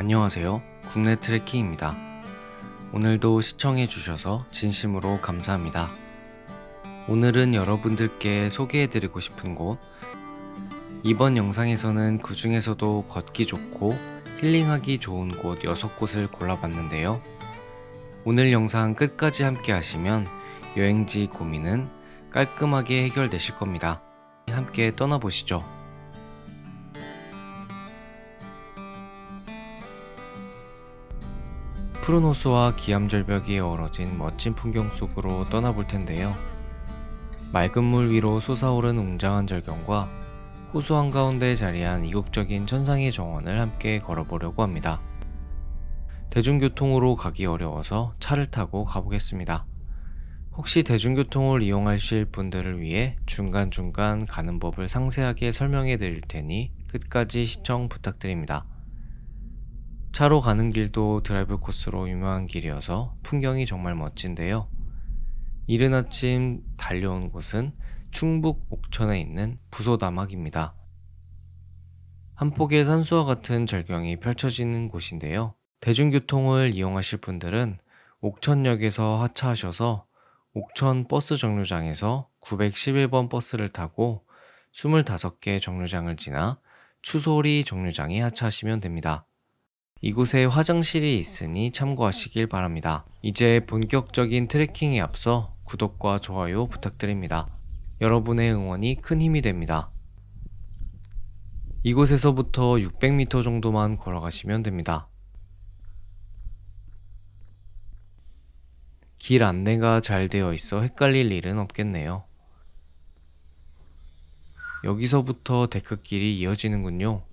안녕하세요. 국내 트레킹입니다. 오늘도 시청해 주셔서 진심으로 감사합니다. 오늘은 여러분들께 소개해 드리고 싶은 곳, 이번 영상에서는 그 중에서도 걷기 좋고 힐링하기 좋은 곳 6곳을 골라봤는데요. 오늘 영상 끝까지 함께 하시면 여행지 고민은 깔끔하게 해결되실 겁니다. 함께 떠나보시죠. 푸른 호수와 기암절벽이 어우러진 멋진 풍경 속으로 떠나볼 텐데요. 맑은 물 위로 솟아오른 웅장한 절경과 호수 한가운데 자리한 이국적인 천상의 정원을 함께 걸어보려고 합니다. 대중교통으로 가기 어려워서 차를 타고 가보겠습니다. 혹시 대중교통을 이용하실 분들을 위해 중간중간 가는 법을 상세하게 설명해 드릴 테니 끝까지 시청 부탁드립니다. 차로 가는 길도 드라이브 코스로 유명한 길이어서 풍경이 정말 멋진데요. 이른 아침 달려온 곳은 충북 옥천에 있는 부소다막입니다. 한 폭의 산수와 같은 절경이 펼쳐지는 곳인데요. 대중교통을 이용하실 분들은 옥천역에서 하차하셔서 옥천 버스 정류장에서 911번 버스를 타고 25개 정류장을 지나 추소리 정류장에 하차하시면 됩니다. 이곳에 화장실이 있으니 참고하시길 바랍니다. 이제 본격적인 트레킹에 앞서 구독과 좋아요 부탁드립니다. 여러분의 응원이 큰 힘이 됩니다. 이곳에서부터 600m 정도만 걸어가시면 됩니다. 길 안내가 잘 되어 있어 헷갈릴 일은 없겠네요. 여기서부터 데크길이 이어지는군요.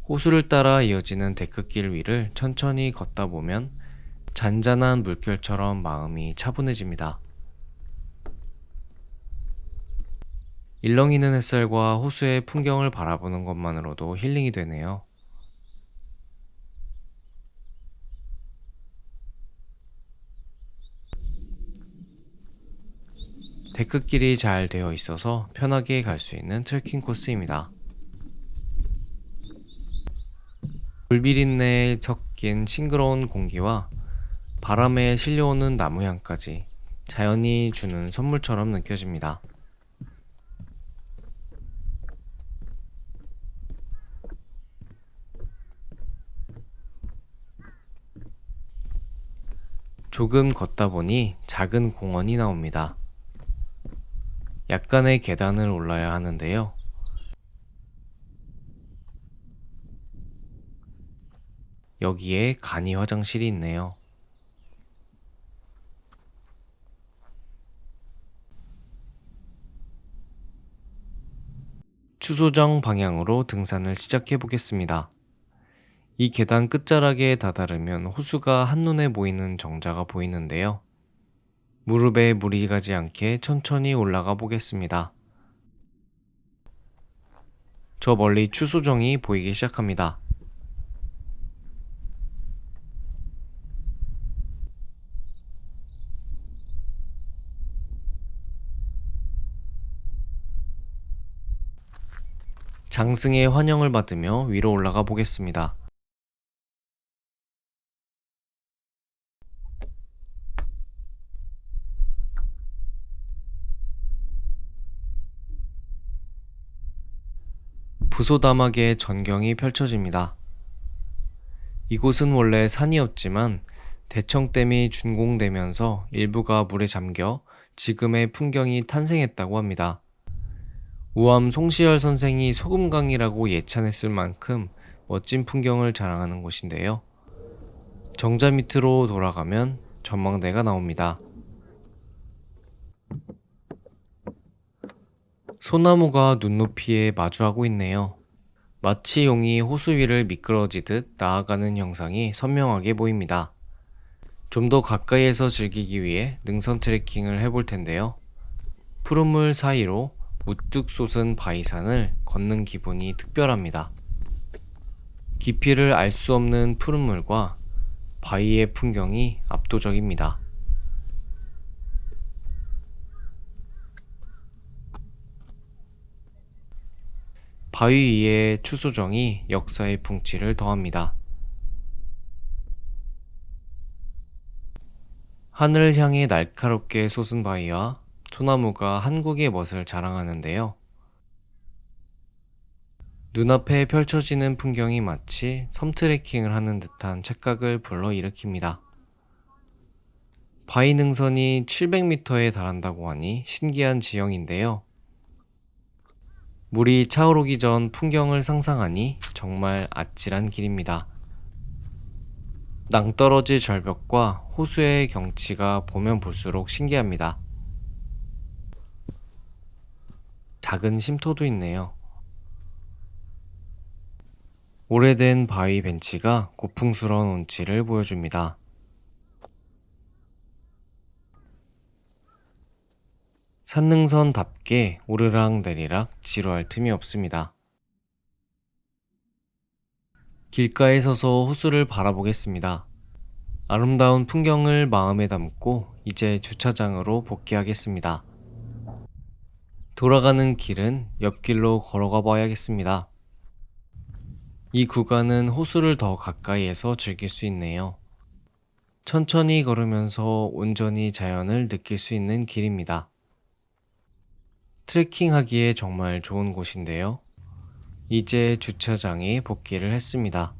호수를 따라 이어지는 데크길 위를 천천히 걷다 보면 잔잔한 물결처럼 마음이 차분해집니다. 일렁이는 햇살과 호수의 풍경을 바라보는 것만으로도 힐링이 되네요. 데크길이 잘 되어 있어서 편하게 갈 수 있는 트레킹 코스입니다. 물비린내에 섞인 싱그러운 공기와 바람에 실려오는 나무향까지 자연이 주는 선물처럼 느껴집니다. 조금 걷다 보니 작은 공원이 나옵니다. 약간의 계단을 올라야 하는데요. 여기에 간이 화장실이 있네요. 추소정 방향으로 등산을 시작해 보겠습니다. 이 계단 끝자락에 다다르면 호수가 한눈에 보이는 정자가 보이는데요. 무릎에 물이 가지 않게 천천히 올라가 보겠습니다. 저 멀리 추소정이 보이기 시작합니다. 장승의 환영을 받으며 위로 올라가 보겠습니다. 부소다막의 전경이 펼쳐집니다. 이곳은 원래 산이었지만 대청댐이 준공되면서 일부가 물에 잠겨 지금의 풍경이 탄생했다고 합니다. 우암 송시열 선생이 소금강이라고 예찬했을 만큼 멋진 풍경을 자랑하는 곳인데요. 정자 밑으로 돌아가면 전망대가 나옵니다. 소나무가 눈높이에 마주하고 있네요. 마치 용이 호수 위를 미끄러지듯 나아가는 형상이 선명하게 보입니다. 좀 더 가까이에서 즐기기 위해 능선 트레킹을 해볼 텐데요. 푸른 물 사이로 우뚝 솟은 바위산을 걷는 기분이 특별합니다. 깊이를 알 수 없는 푸른 물과 바위의 풍경이 압도적입니다. 바위 위에 추소정이 역사의 풍치를 더합니다. 하늘을 향해 날카롭게 솟은 바위와 소나무가 한국의 멋을 자랑하는데요. 눈앞에 펼쳐지는 풍경이 마치 섬 트레킹을 하는 듯한 착각을 불러일으킵니다. 바위 능선이 700m에 달한다고 하니 신기한 지형인데요. 물이 차오르기 전 풍경을 상상하니 정말 아찔한 길입니다. 낭떠러지 절벽과 호수의 경치가 보면 볼수록 신기합니다. 작은 쉼터도 있네요. 오래된 바위 벤치가 고풍스러운 운치를 보여줍니다. 산능선답게 오르락내리락 지루할 틈이 없습니다. 길가에 서서 호수를 바라보겠습니다. 아름다운 풍경을 마음에 담고 이제 주차장으로 복귀하겠습니다. 돌아가는 길은 옆길로 걸어가 봐야겠습니다. 이 구간은 호수를 더 가까이에서 즐길 수 있네요. 천천히 걸으면서 온전히 자연을 느낄 수 있는 길입니다. 트레킹하기에 정말 좋은 곳인데요. 이제 주차장에 복귀를 했습니다.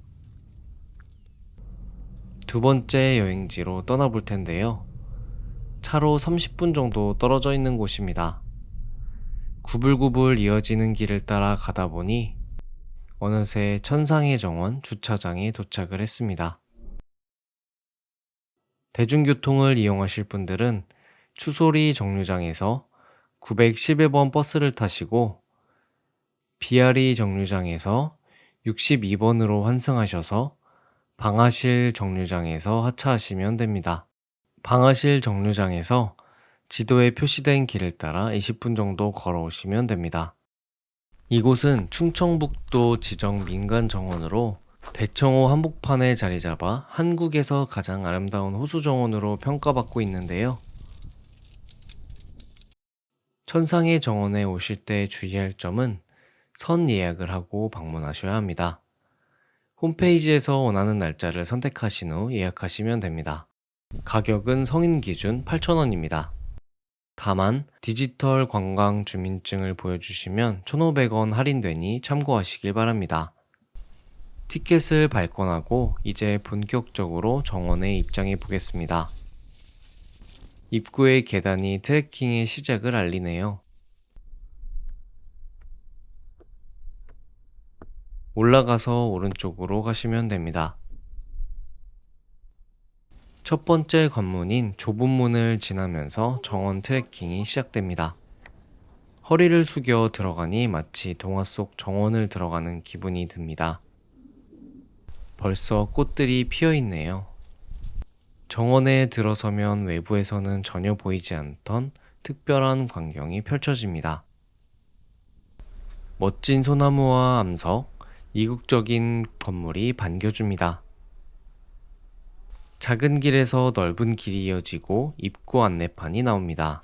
두 번째 여행지로 떠나볼 텐데요. 차로 30분 정도 떨어져 있는 곳입니다. 구불구불 이어지는 길을 따라 가다 보니 어느새 천상의 정원 주차장에 도착을 했습니다. 대중교통을 이용하실 분들은 추소리 정류장에서 911번 버스를 타시고 비아리 정류장에서 62번으로 환승하셔서 방아실 정류장에서 하차하시면 됩니다. 방아실 정류장에서 지도에 표시된 길을 따라 20분 정도 걸어오시면 됩니다. 이곳은 충청북도 지정 민간정원으로 대청호 한복판에 자리 잡아 한국에서 가장 아름다운 호수정원으로 평가받고 있는데요. 천상의 정원에 오실 때 주의할 점은 선 예약을 하고 방문하셔야 합니다. 홈페이지에서 원하는 날짜를 선택하신 후 예약하시면 됩니다. 가격은 성인 기준 8,000원입니다. 다만 디지털 관광 주민증을 보여주시면 1,500원 할인되니 참고하시길 바랍니다. 티켓을 발권하고 이제 본격적으로 정원에 입장해 보겠습니다. 입구의 계단이 트레킹의 시작을 알리네요. 올라가서 오른쪽으로 가시면 됩니다. 첫 번째 관문인 좁은 문을 지나면서 정원 트레킹이 시작됩니다. 허리를 숙여 들어가니 마치 동화 속 정원을 들어가는 기분이 듭니다. 벌써 꽃들이 피어 있네요. 정원에 들어서면 외부에서는 전혀 보이지 않던 특별한 광경이 펼쳐집니다. 멋진 소나무와 암석, 이국적인 건물이 반겨줍니다. 작은 길에서 넓은 길이 이어지고 입구 안내판이 나옵니다.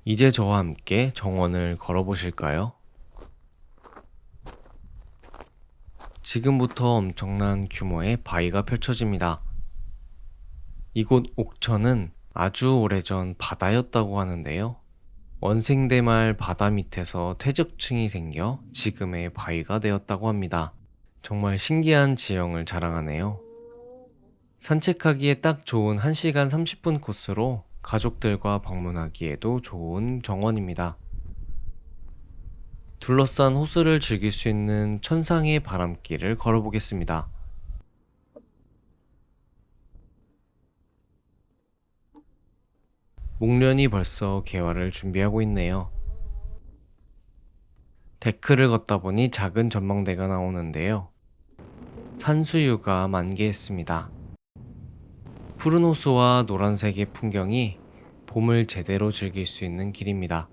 이제 저와 함께 정원을 걸어보실까요? 지금부터 엄청난 규모의 바위가 펼쳐집니다. 이곳 옥천은 아주 오래전 바다였다고 하는데요. 원생대말 바다 밑에서 퇴적층이 생겨 지금의 바위가 되었다고 합니다. 정말 신기한 지형을 자랑하네요. 산책하기에 딱 좋은 1시간 30분 코스로 가족들과 방문하기에도 좋은 정원입니다. 둘러싼 호수를 즐길 수 있는 천상의 바람길을 걸어보겠습니다. 목련이 벌써 개화를 준비하고 있네요. 데크를 걷다 보니 작은 전망대가 나오는데요. 산수유가 만개했습니다. 푸른 호수와 노란색의 풍경이 봄을 제대로 즐길 수 있는 길입니다.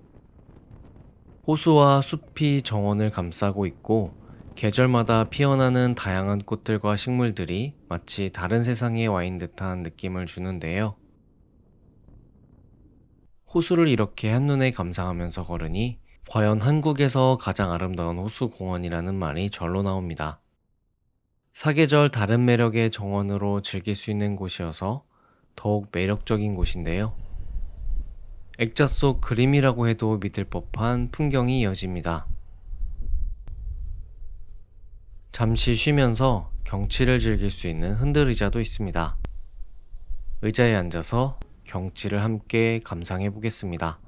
호수와 숲이 정원을 감싸고 있고 계절마다 피어나는 다양한 꽃들과 식물들이 마치 다른 세상에 와 있는 듯한 느낌을 주는데요. 호수를 이렇게 한눈에 감상하면서 걸으니 과연 한국에서 가장 아름다운 호수공원이라는 말이 절로 나옵니다. 사계절 다른 매력의 정원으로 즐길 수 있는 곳이어서 더욱 매력적인 곳인데요. 액자 속 그림이라고 해도 믿을 법한 풍경이 이어집니다. 잠시 쉬면서 경치를 즐길 수 있는 흔들의자도 있습니다. 의자에 앉아서 경치를 함께 감상해 보겠습니다.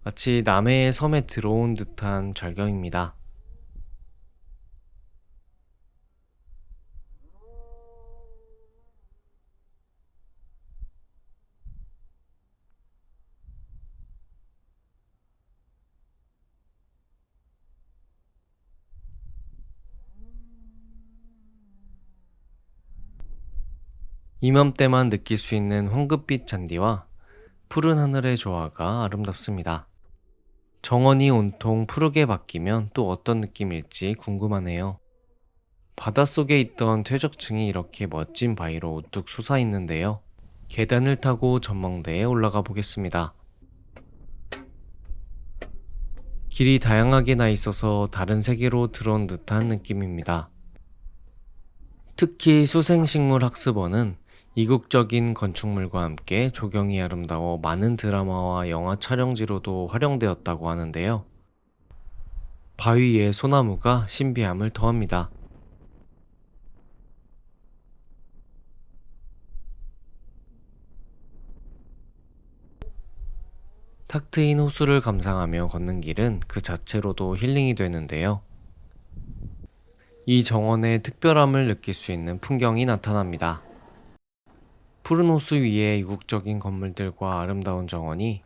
마치 남해의 섬에 들어온 듯한 절경입니다. 이맘때만 느낄 수 있는 황금빛 잔디와 푸른 하늘의 조화가 아름답습니다. 정원이 온통 푸르게 바뀌면 또 어떤 느낌일지 궁금하네요. 바닷속에 있던 퇴적층이 이렇게 멋진 바위로 우뚝 솟아 있는데요. 계단을 타고 전망대에 올라가 보겠습니다. 길이 다양하게 나 있어서 다른 세계로 들어온 듯한 느낌입니다. 특히 수생식물 학습원은 이국적인 건축물과 함께 조경이 아름다워 많은 드라마와 영화 촬영지로도 활용되었다고 하는데요. 바위 위의 소나무가 신비함을 더합니다. 탁 트인 호수를 감상하며 걷는 길은 그 자체로도 힐링이 되는데요. 이 정원의 특별함을 느낄 수 있는 풍경이 나타납니다. 푸른 호수 위에 이국적인 건물들과 아름다운 정원이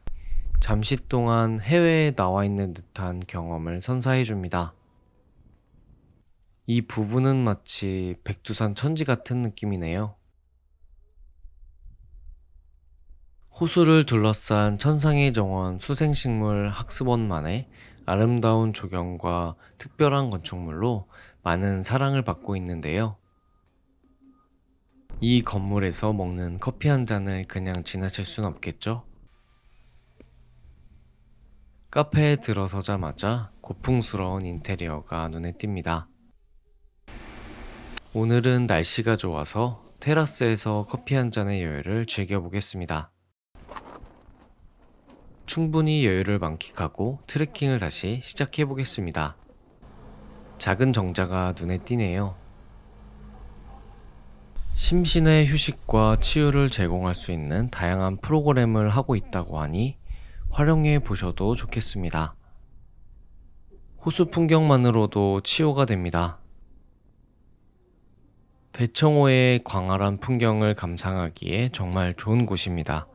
잠시 동안 해외에 나와 있는 듯한 경험을 선사해 줍니다. 이 부분은 마치 백두산 천지 같은 느낌이네요. 호수를 둘러싼 천상의 정원 수생식물 학습원만의 아름다운 조경과 특별한 건축물로 많은 사랑을 받고 있는데요. 이 건물에서 먹는 커피 한 잔을 그냥 지나칠 순 없겠죠? 카페에 들어서자마자 고풍스러운 인테리어가 눈에 띕니다. 오늘은 날씨가 좋아서 테라스에서 커피 한 잔의 여유를 즐겨보겠습니다. 충분히 여유를 만끽하고 트레킹을 다시 시작해보겠습니다. 작은 정자가 눈에 띄네요. 심신의 휴식과 치유를 제공할 수 있는 다양한 프로그램을 하고 있다고 하니 활용해 보셔도 좋겠습니다. 호수 풍경만으로도 치유가 됩니다. 대청호의 광활한 풍경을 감상하기에 정말 좋은 곳입니다.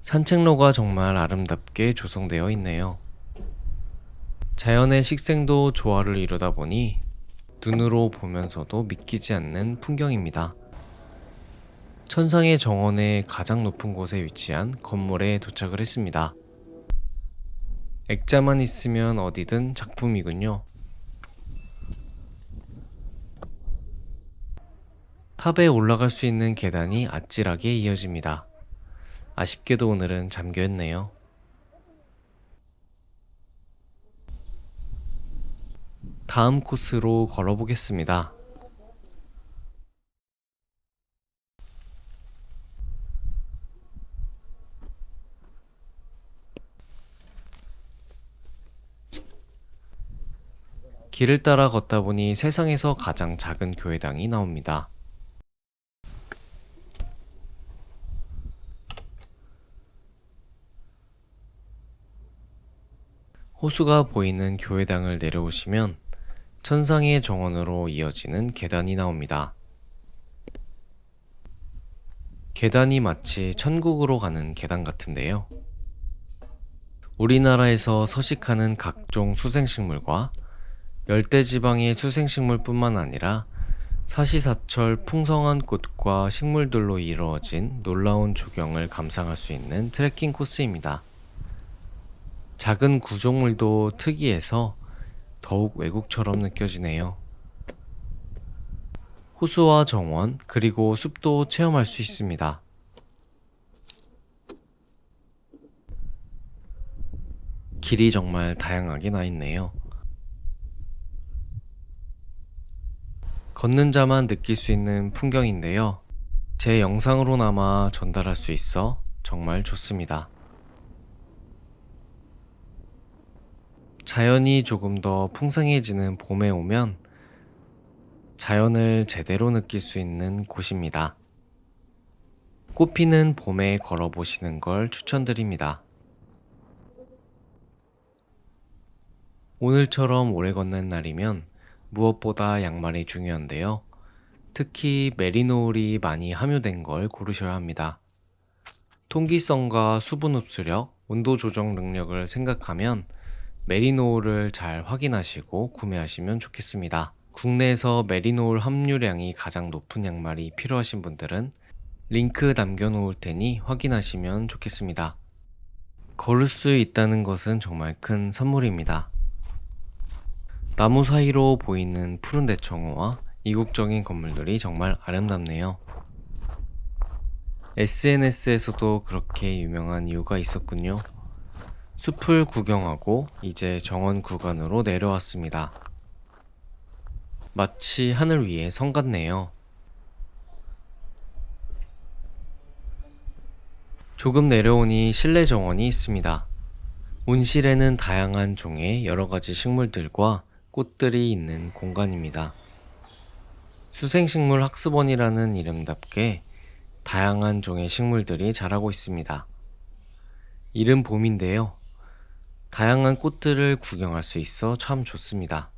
산책로가 정말 아름답게 조성되어 있네요. 자연의 식생도 조화를 이루다 보니 눈으로 보면서도 믿기지 않는 풍경입니다. 천상의 정원의 가장 높은 곳에 위치한 건물에 도착을 했습니다. 액자만 있으면 어디든 작품이군요. 탑에 올라갈 수 있는 계단이 아찔하게 이어집니다. 아쉽게도 오늘은 잠겨있네요. 다음 코스로 걸어보겠습니다. 길을 따라 걷다 보니 세상에서 가장 작은 교회당이 나옵니다. 호수가 보이는 교회당을 내려오시면 천상의 정원으로 이어지는 계단이 나옵니다. 계단이 마치 천국으로 가는 계단 같은데요. 우리나라에서 서식하는 각종 수생식물과 열대지방의 수생식물뿐만 아니라 사시사철 풍성한 꽃과 식물들로 이루어진 놀라운 조경을 감상할 수 있는 트레킹 코스입니다. 작은 구조물도 특이해서 더욱 외국처럼 느껴지네요. 호수와 정원, 그리고 숲도 체험할 수 있습니다. 길이 정말 다양하게 나 있네요. 걷는 자만 느낄 수 있는 풍경인데요. 제 영상으로나마 전달할 수 있어 정말 좋습니다. 자연이 조금 더 풍성해지는 봄에 오면 자연을 제대로 느낄 수 있는 곳입니다. 꽃피는 봄에 걸어보시는 걸 추천드립니다. 오늘처럼 오래 걷는 날이면 무엇보다 양말이 중요한데요. 특히 메리노울이 많이 함유된 걸 고르셔야 합니다. 통기성과 수분 흡수력, 온도 조정 능력을 생각하면 메리노울을 잘 확인하시고 구매하시면 좋겠습니다. 국내에서 메리노울 함유량이 가장 높은 양말이 필요하신 분들은 링크 남겨놓을 테니 확인하시면 좋겠습니다. 걸을 수 있다는 것은 정말 큰 선물입니다. 나무 사이로 보이는 푸른 대청호와 이국적인 건물들이 정말 아름답네요. SNS에서도 그렇게 유명한 이유가 있었군요. 숲을 구경하고 이제 정원 구간으로 내려왔습니다. 마치 하늘 위에 성 같네요. 조금 내려오니 실내 정원이 있습니다. 온실에는 다양한 종의 여러 가지 식물들과 꽃들이 있는 공간입니다. 수생식물 학습원이라는 이름답게 다양한 종의 식물들이 자라고 있습니다. 이른 봄인데요. 다양한 꽃들을 구경할 수 있어 참 좋습니다.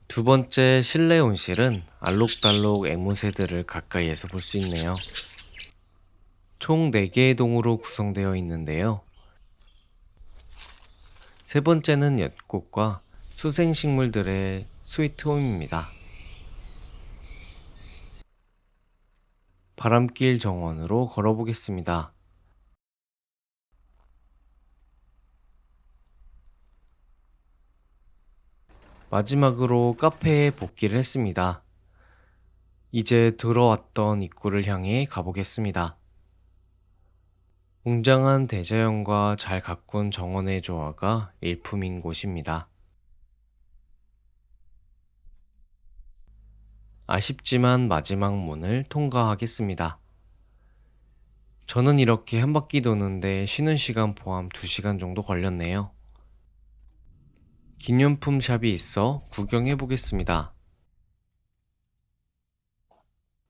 두 번째 실내 온실은 알록달록 앵무새들을 가까이에서 볼 수 있네요. 총 4개의 동으로 구성되어 있는데요. 세 번째는 엿꽃과 수생식물들의 스위트홈입니다. 바람길 정원으로 걸어보겠습니다. 마지막으로 카페에 복귀를 했습니다. 이제 들어왔던 입구를 향해 가보겠습니다. 웅장한 대자연과 잘 가꾼 정원의 조화가 일품인 곳입니다. 아쉽지만 마지막 문을 통과하겠습니다. 저는 이렇게 한 바퀴 도는데 쉬는 시간 포함 2시간 정도 걸렸네요. 기념품 샵이 있어 구경해 보겠습니다.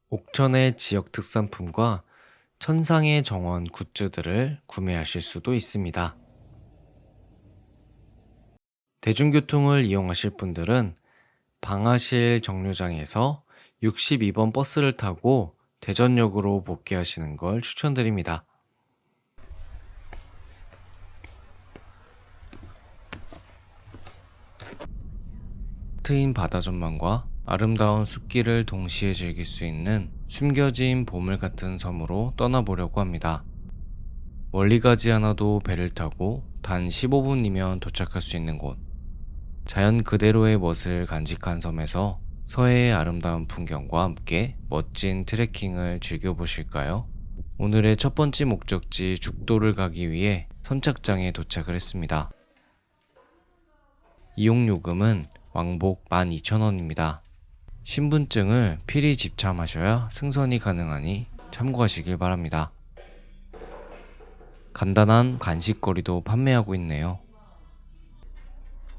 옥천의 지역 특산품과 천상의 정원 굿즈들을 구매하실 수도 있습니다. 대중교통을 이용하실 분들은 방아실 정류장에서 62번 버스를 타고 대전역으로 복귀하시는 걸 추천드립니다. 트인 바다 전망과 아름다운 숲길을 동시에 즐길 수 있는 숨겨진 보물 같은 섬으로 떠나보려고 합니다. 멀리 가지 않아도 배를 타고 단 15분이면 도착할 수 있는 곳. 자연 그대로의 멋을 간직한 섬에서 서해의 아름다운 풍경과 함께 멋진 트레킹을 즐겨보실까요? 오늘의 첫 번째 목적지 죽도를 가기 위해 선착장에 도착을 했습니다. 이용요금은 왕복 12,000원입니다. 신분증을 필히 집참하셔야 승선이 가능하니 참고하시길 바랍니다. 간단한 간식거리도 판매하고 있네요.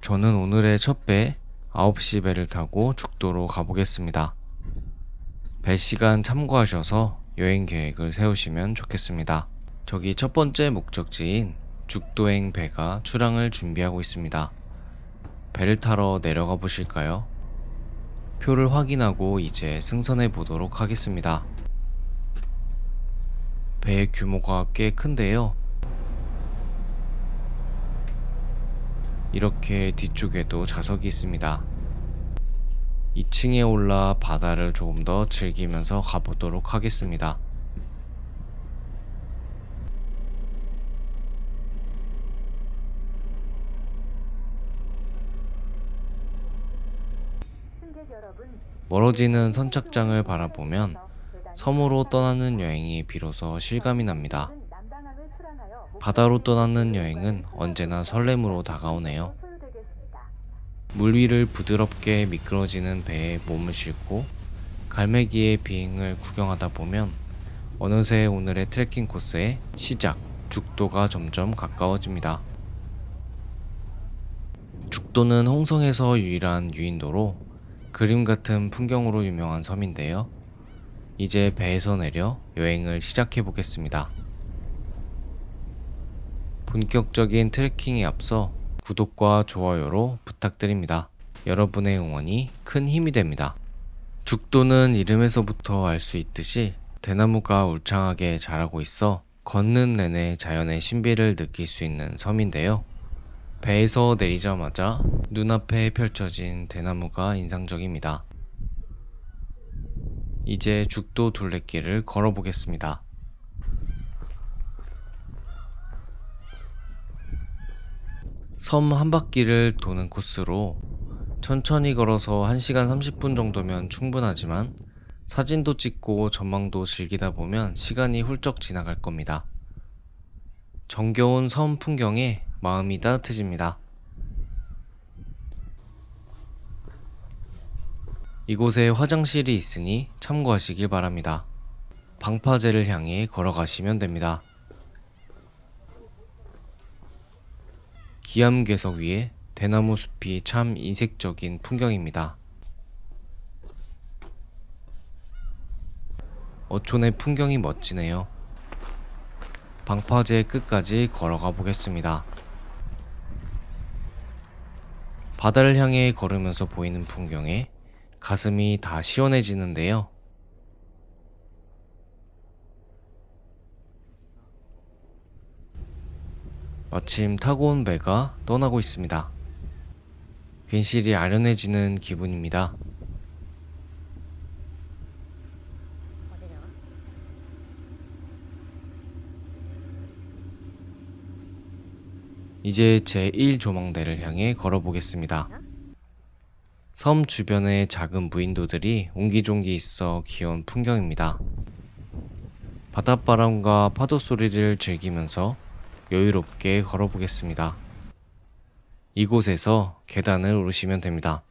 저는 오늘의 첫 배 9시 배를 타고 죽도로 가보겠습니다. 배 시간 참고하셔서 여행 계획을 세우시면 좋겠습니다. 저기 첫 번째 목적지인 죽도행 배가 출항을 준비하고 있습니다. 배를 타러 내려가 보실까요? 표를 확인하고 이제 승선해 보도록 하겠습니다. 배의 규모가 꽤 큰데요. 이렇게 뒤쪽에도 좌석이 있습니다. 2층에 올라 바다를 조금 더 즐기면서 가보도록 하겠습니다. 멀어지는 선착장을 바라보면 섬으로 떠나는 여행이 비로소 실감이 납니다. 바다로 떠나는 여행은 언제나 설렘으로 다가오네요. 물 위를 부드럽게 미끄러지는 배에 몸을 싣고 갈매기의 비행을 구경하다 보면 어느새 오늘의 트레킹 코스의 시작, 죽도가 점점 가까워집니다. 죽도는 홍성에서 유일한 유인도로 그림 같은 풍경으로 유명한 섬인데요. 이제 배에서 내려 여행을 시작해 보겠습니다. 본격적인 트레킹에 앞서 구독과 좋아요로 부탁드립니다. 여러분의 응원이 큰 힘이 됩니다. 죽도는 이름에서부터 알 수 있듯이 대나무가 울창하게 자라고 있어 걷는 내내 자연의 신비를 느낄 수 있는 섬인데요. 배에서 내리자마자 눈앞에 펼쳐진 대나무가 인상적입니다. 이제 죽도 둘레길을 걸어보겠습니다. 섬 한 바퀴를 도는 코스로 천천히 걸어서 1시간 30분 정도면 충분하지만 사진도 찍고 전망도 즐기다 보면 시간이 훌쩍 지나갈 겁니다. 정겨운 섬 풍경에 마음이 따뜻해집니다. 이곳에 화장실이 있으니 참고하시길 바랍니다. 방파제를 향해 걸어가시면 됩니다. 기암괴석 위에 대나무 숲이 참 이색적인 풍경입니다. 어촌의 풍경이 멋지네요. 방파제 끝까지 걸어가 보겠습니다. 바다를 향해 걸으면서 보이는 풍경에 가슴이 다 시원해지는데요. 마침 타고 온 배가 떠나고 있습니다. 괜시리 아련해지는 기분입니다. 이제 제1조망대를 향해 걸어보겠습니다. 섬 주변에 작은 무인도들이 옹기종기 있어 귀여운 풍경입니다. 바닷바람과 파도 소리를 즐기면서 여유롭게 걸어보겠습니다. 이곳에서 계단을 오르시면 됩니다.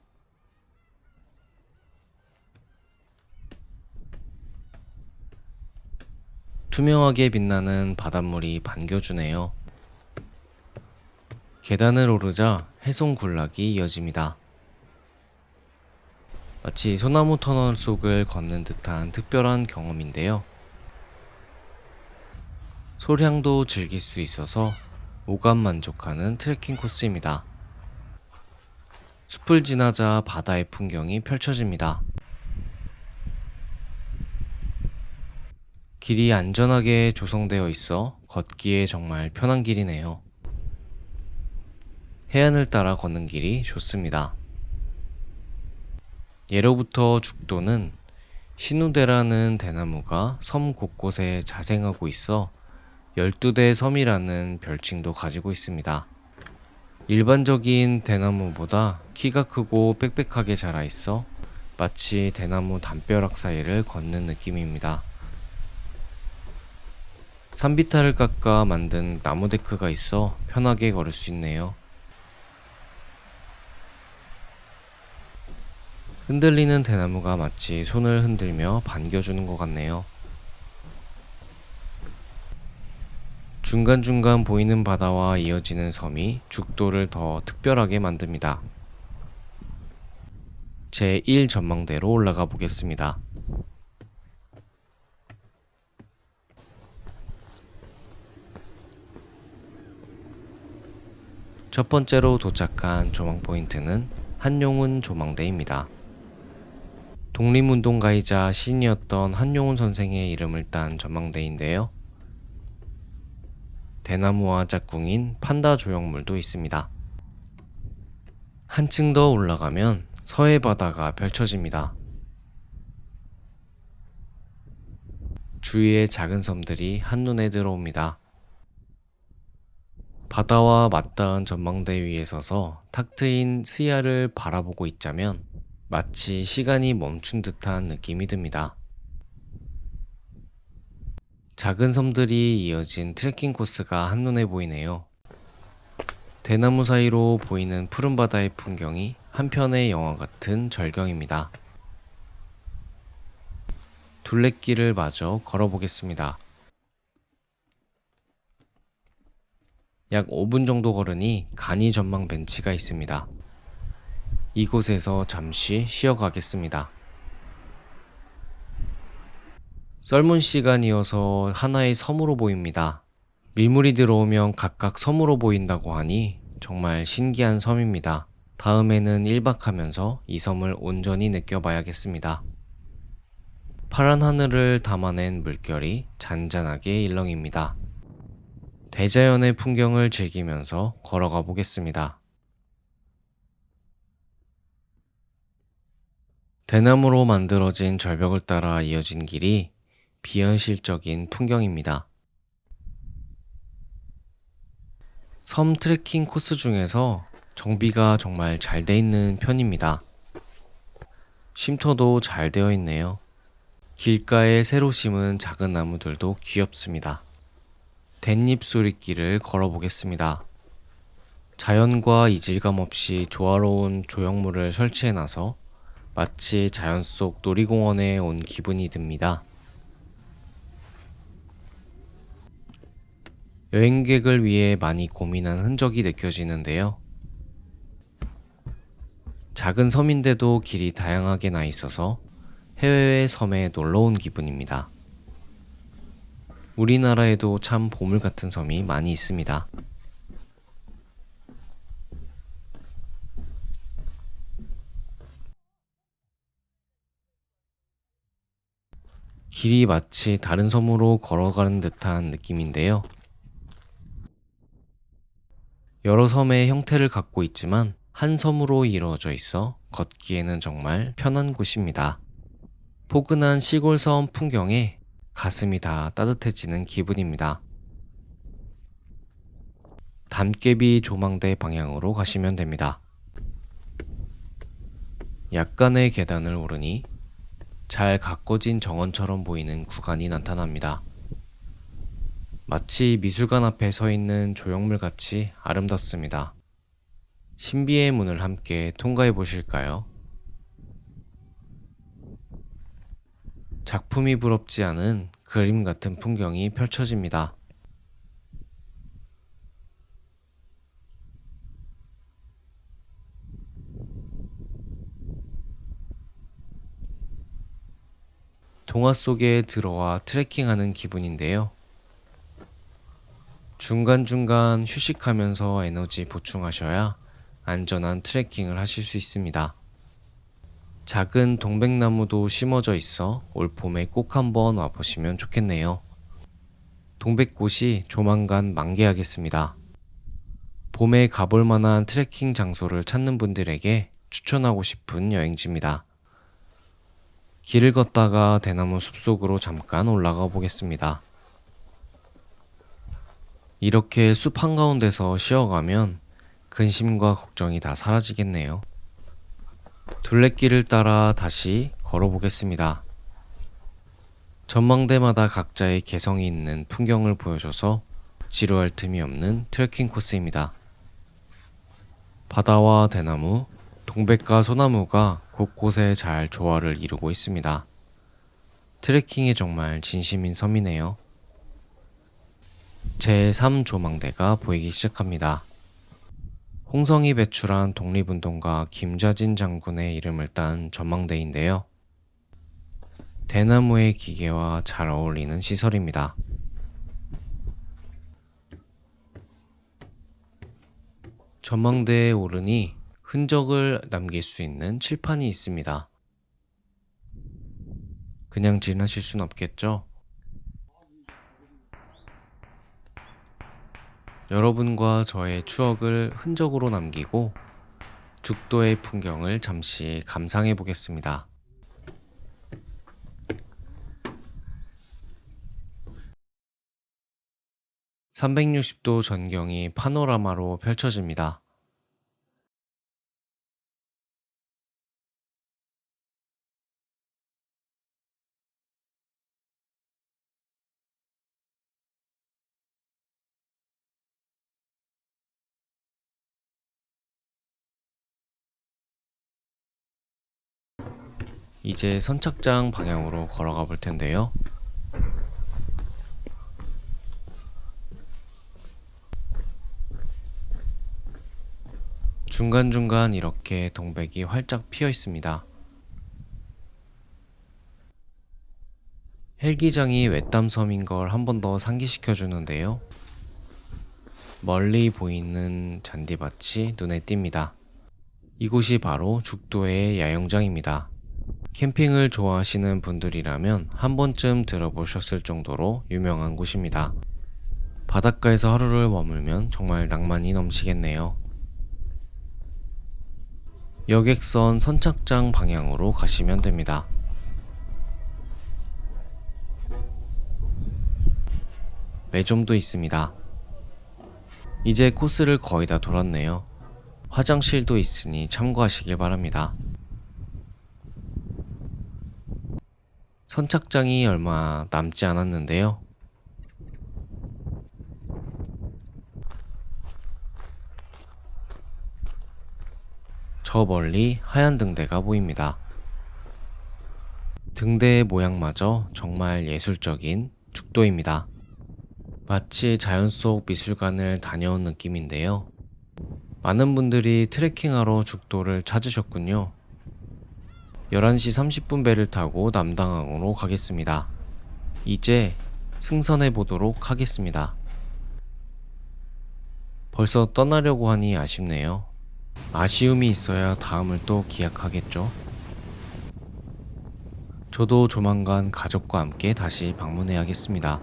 투명하게 빛나는 바닷물이 반겨주네요. 계단을 오르자 해송 군락이 이어집니다. 마치 소나무 터널 속을 걷는 듯한 특별한 경험인데요. 소량도 즐길 수 있어서 오감 만족하는 트레킹 코스입니다. 숲을 지나자 바다의 풍경이 펼쳐집니다. 길이 안전하게 조성되어 있어 걷기에 정말 편한 길이네요. 해안을 따라 걷는 길이 좋습니다. 예로부터 죽도는 신우대라는 대나무가 섬 곳곳에 자생하고 있어 12대 섬이라는 별칭도 가지고 있습니다. 일반적인 대나무보다 키가 크고 빽빽하게 자라 있어 마치 대나무 담벼락 사이를 걷는 느낌입니다. 산비탈을 깎아 만든 나무 데크가 있어 편하게 걸을 수 있네요. 흔들리는 대나무가 마치 손을 흔들며 반겨주는 것 같네요. 중간중간 보이는 바다와 이어지는 섬이 죽도를 더 특별하게 만듭니다. 제1 전망대로 올라가 보겠습니다. 첫 번째로 도착한 조망 포인트는 한용운 조망대입니다. 독립운동가이자 시인이었던 한용운 선생의 이름을 딴 전망대인데요. 대나무와 짝꿍인 판다 조형물도 있습니다. 한층 더 올라가면 서해 바다가 펼쳐집니다. 주위의 작은 섬들이 한눈에 들어옵니다. 바다와 맞닿은 전망대 위에 서서 탁 트인 스야를 바라보고 있자면 마치 시간이 멈춘 듯한 느낌이 듭니다. 작은 섬들이 이어진 트레킹 코스가 한눈에 보이네요. 대나무 사이로 보이는 푸른 바다의 풍경이 한편의 영화 같은 절경입니다. 둘레길을 마저 걸어보겠습니다. 약 5분 정도 걸으니 간이 전망 벤치가 있습니다. 이곳에서 잠시 쉬어가겠습니다. 썰문 시간이어서 하나의 섬으로 보입니다. 밀물이 들어오면 각각 섬으로 보인다고 하니 정말 신기한 섬입니다. 다음에는 1박하면서 이 섬을 온전히 느껴봐야겠습니다. 파란 하늘을 담아낸 물결이 잔잔하게 일렁입니다. 대자연의 풍경을 즐기면서 걸어가 보겠습니다. 대나무로 만들어진 절벽을 따라 이어진 길이 비현실적인 풍경입니다. 섬 트레킹 코스 중에서 정비가 정말 잘 돼 있는 편입니다. 쉼터도 잘 되어 있네요. 길가에 새로 심은 작은 나무들도 귀엽습니다. 댄잎 소리길을 걸어보겠습니다. 자연과 이질감 없이 조화로운 조형물을 설치해놔서 마치 자연 속 놀이공원에 온 기분이 듭니다. 여행객을 위해 많이 고민한 흔적이 느껴지는데요. 작은 섬인데도 길이 다양하게 나 있어서 해외의 섬에 놀러 온 기분입니다. 우리나라에도 참 보물 같은 섬이 많이 있습니다. 길이 마치 다른 섬으로 걸어가는 듯한 느낌인데요. 여러 섬의 형태를 갖고 있지만 한 섬으로 이루어져 있어 걷기에는 정말 편한 곳입니다. 포근한 시골 섬 풍경에 가슴이 다 따뜻해지는 기분입니다. 담깨비 조망대 방향으로 가시면 됩니다. 약간의 계단을 오르니 잘 가꿔진 정원처럼 보이는 구간이 나타납니다. 마치 미술관 앞에 서 있는 조형물 같이 아름답습니다. 신비의 문을 함께 통과해 보실까요? 작품이 부럽지 않은 그림 같은 풍경이 펼쳐집니다. 동화 속에 들어와 트레킹하는 기분인데요. 중간중간 휴식하면서 에너지 보충하셔야 안전한 트레킹을 하실 수 있습니다. 작은 동백나무도 심어져 있어 올 봄에 꼭 한번 와보시면 좋겠네요. 동백꽃이 조만간 만개하겠습니다. 봄에 가볼 만한 트레킹 장소를 찾는 분들에게 추천하고 싶은 여행지입니다. 길을 걷다가 대나무 숲속으로 잠깐 올라가 보겠습니다. 이렇게 숲 한가운데서 쉬어가면 근심과 걱정이 다 사라지겠네요. 둘레길을 따라 다시 걸어보겠습니다. 전망대마다 각자의 개성이 있는 풍경을 보여줘서 지루할 틈이 없는 트레킹 코스입니다. 바다와 대나무, 동백과 소나무가 곳곳에 잘 조화를 이루고 있습니다. 트레킹에 정말 진심인 섬이네요. 제3조망대가 보이기 시작합니다. 홍성이 배출한 독립운동가 김좌진 장군의 이름을 딴 전망대인데요. 대나무의 기계와 잘 어울리는 시설입니다. 전망대에 오르니 흔적을 남길 수 있는 칠판이 있습니다. 그냥 지나실 순 없겠죠? 여러분과 저의 추억을 흔적으로 남기고 죽도의 풍경을 잠시 감상해 보겠습니다. 360도 전경이 파노라마로 펼쳐집니다. 이제 선착장 방향으로 걸어가 볼 텐데요. 중간중간 이렇게 동백이 활짝 피어 있습니다. 헬기장이 외딴섬인 걸 한 번 더 상기시켜 주는데요. 멀리 보이는 잔디밭이 눈에 띕니다. 이곳이 바로 죽도의 야영장입니다. 캠핑을 좋아하시는 분들이라면 한 번쯤 들어보셨을 정도로 유명한 곳입니다. 바닷가에서 하루를 머물면 정말 낭만이 넘치겠네요. 여객선 선착장 방향으로 가시면 됩니다. 매점도 있습니다. 이제 코스를 거의 다 돌았네요. 화장실도 있으니 참고하시길 바랍니다. 선착장이 얼마 남지 않았는데요. 저 멀리 하얀 등대가 보입니다. 등대의 모양마저 정말 예술적인 죽도입니다. 마치 자연 속 미술관을 다녀온 느낌인데요. 많은 분들이 트레킹하러 죽도를 찾으셨군요. 11시 30분 배를 타고 남당항으로 가겠습니다. 이제 승선해 보도록 하겠습니다. 벌써 떠나려고 하니 아쉽네요. 아쉬움이 있어야 다음을 또 기약하겠죠. 저도 조만간 가족과 함께 다시 방문해야겠습니다.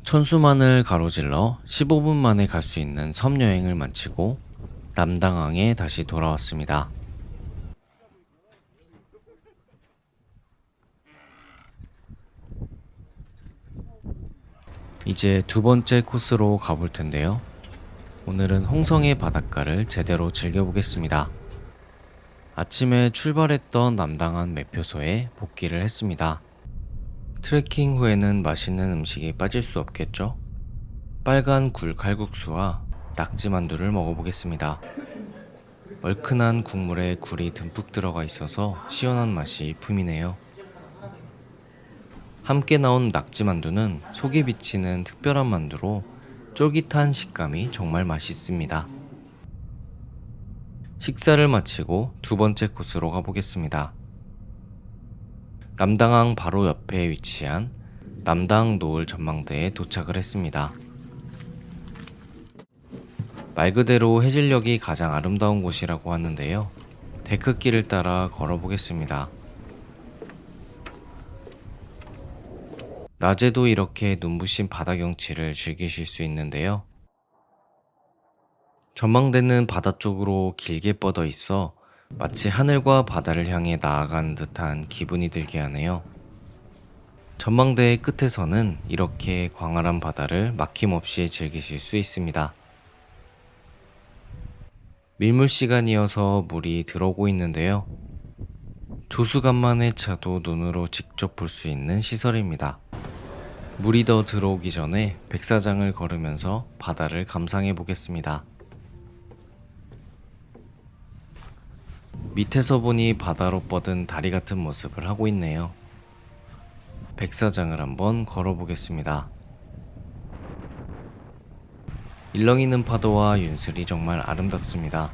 천수만을 가로질러 15분 만에 갈 수 있는 섬 여행을 마치고 남당항에 다시 돌아왔습니다. 이제 두 번째 코스로 가볼 텐데요. 오늘은 홍성의 바닷가를 제대로 즐겨보겠습니다. 아침에 출발했던 남당항 매표소에 복귀를 했습니다. 트레킹 후에는 맛있는 음식이 빠질 수 없겠죠? 빨간 굴 칼국수와 낙지만두를 먹어보겠습니다. 얼큰한 국물에 굴이 듬뿍 들어가 있어서 시원한 맛이 품이네요. 함께 나온 낙지만두는 속에 비치는 특별한 만두로 쫄깃한 식감이 정말 맛있습니다. 식사를 마치고 두 번째 코스로 가보겠습니다. 남당항 바로 옆에 위치한 남당 노을 전망대에 도착을 했습니다. 말 그대로 해질녘이 가장 아름다운 곳이라고 하는데요. 데크길을 따라 걸어보겠습니다. 낮에도 이렇게 눈부신 바다 경치를 즐기실 수 있는데요. 전망대는 바다 쪽으로 길게 뻗어 있어 마치 하늘과 바다를 향해 나아가는 듯한 기분이 들게 하네요. 전망대의 끝에서는 이렇게 광활한 바다를 막힘없이 즐기실 수 있습니다. 밀물 시간이어서 물이 들어오고 있는데요. 조수간만에 차도 눈으로 직접 볼 수 있는 시설입니다. 물이 더 들어오기 전에 백사장을 걸으면서 바다를 감상해 보겠습니다. 밑에서 보니 바다로 뻗은 다리 같은 모습을 하고 있네요. 백사장을 한번 걸어보겠습니다. 일렁이는 파도와 윤슬이 정말 아름답습니다.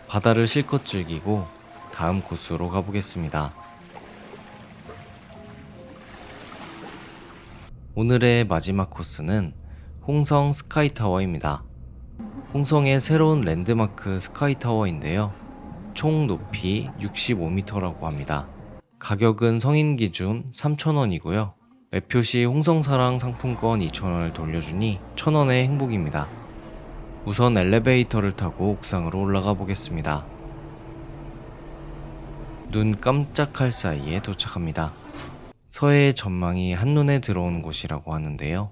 바다를 실컷 즐기고 다음 코스로 가보겠습니다. 오늘의 마지막 코스는 홍성 스카이타워입니다. 홍성의 새로운 랜드마크 스카이타워인데요. 총 높이 65m라고 합니다. 가격은 성인 기준 3,000원이고요. 매표시 홍성사랑 상품권 2,000원을 돌려주니 1,000원의 행복입니다. 우선 엘리베이터를 타고 옥상으로 올라가 보겠습니다. 눈 깜짝할 사이에 도착합니다. 서해의 전망이 한눈에 들어오는 곳이라고 하는데요.